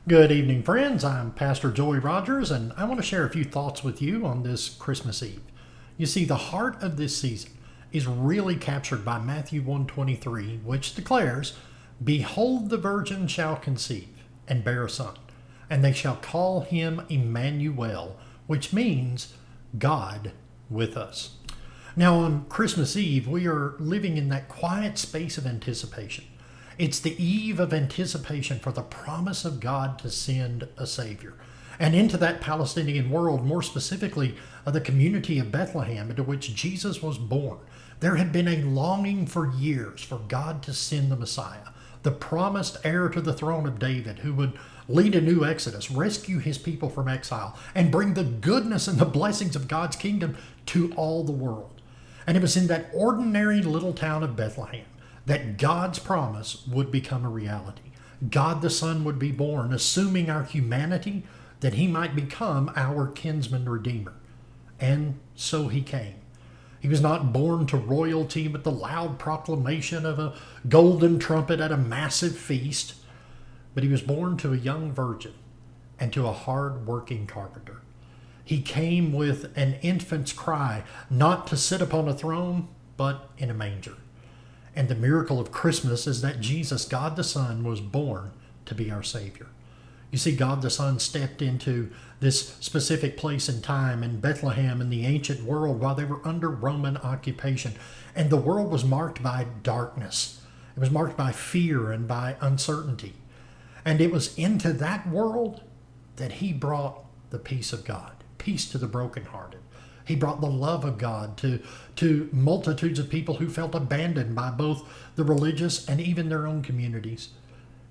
Good evening, friends. I'm Pastor Joey Rogers, and I want to share a few thoughts with you on this Christmas Eve. You see, the heart of this season is really captured by Matthew 1:23, which declares, "Behold, the virgin shall conceive and bear a son, and they shall call him Emmanuel," which means God with us. Now, on Christmas Eve, we are living in that quiet space of anticipation. It's the eve of anticipation for the promise of God to send a Savior. And into that Palestinian world, more specifically the community of Bethlehem, into which Jesus was born, there had been a longing for years for God to send the Messiah, the promised heir to the throne of David, who would lead a new exodus, rescue his people from exile, and bring the goodness and the blessings of God's kingdom to all the world. And it was in that ordinary little town of Bethlehem that God's promise would become a reality. God the Son would be born, assuming our humanity, that he might become our kinsman redeemer. And so he came. He was not born to royalty, but the loud proclamation of a golden trumpet at a massive feast. But he was born to a young virgin and to a hard-working carpenter. He came with an infant's cry, not to sit upon a throne, but in a manger. And the miracle of Christmas is that Jesus, God the Son, was born to be our Savior. You see, God the Son stepped into this specific place and time in Bethlehem in the ancient world while they were under Roman occupation. And the world was marked by darkness. It was marked by fear and by uncertainty. And it was into that world that he brought the peace of God, peace to the brokenhearted. He brought the love of God to multitudes of people who felt abandoned by both the religious and even their own communities.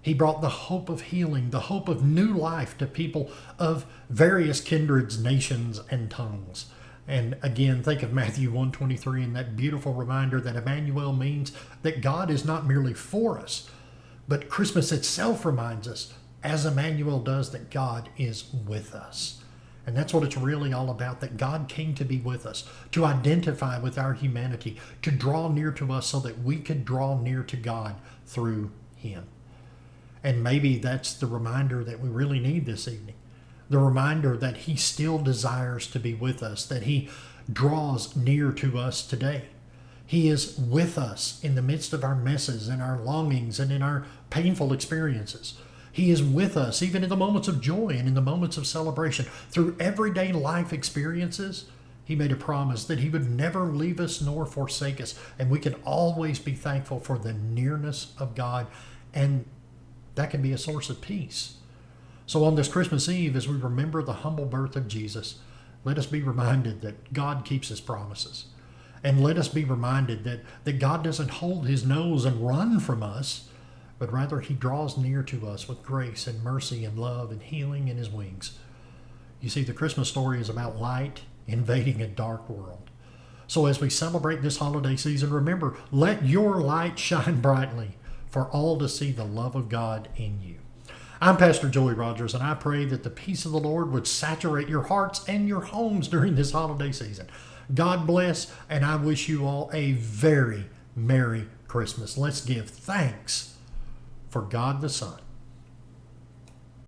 He brought the hope of healing, the hope of new life to people of various kindreds, nations, and tongues. And again, think of Matthew 1:23 and that beautiful reminder that Emmanuel means that God is not merely for us, but Christmas itself reminds us, as Emmanuel does, that God is with us. And that's what it's really all about, that God came to be with us, to identify with our humanity, to draw near to us so that we could draw near to God through him. And maybe that's the reminder that we really need this evening. The reminder that he still desires to be with us, that he draws near to us today. He is with us in the midst of our messes and our longings and in our painful experiences. He is with us even in the moments of joy and in the moments of celebration. Through everyday life experiences, he made a promise that he would never leave us nor forsake us. And we can always be thankful for the nearness of God. And that can be a source of peace. So on this Christmas Eve, as we remember the humble birth of Jesus, let us be reminded that God keeps his promises. And let us be reminded that God doesn't hold his nose and run from us, but rather he draws near to us with grace and mercy and love and healing in his wings. You see, the Christmas story is about light invading a dark world. So as we celebrate this holiday season, remember, let your light shine brightly for all to see the love of God in you. I'm Pastor Joey Rogers, and I pray that the peace of the Lord would saturate your hearts and your homes during this holiday season. God bless, and I wish you all a very Merry Christmas. Let's give thanks for God the Son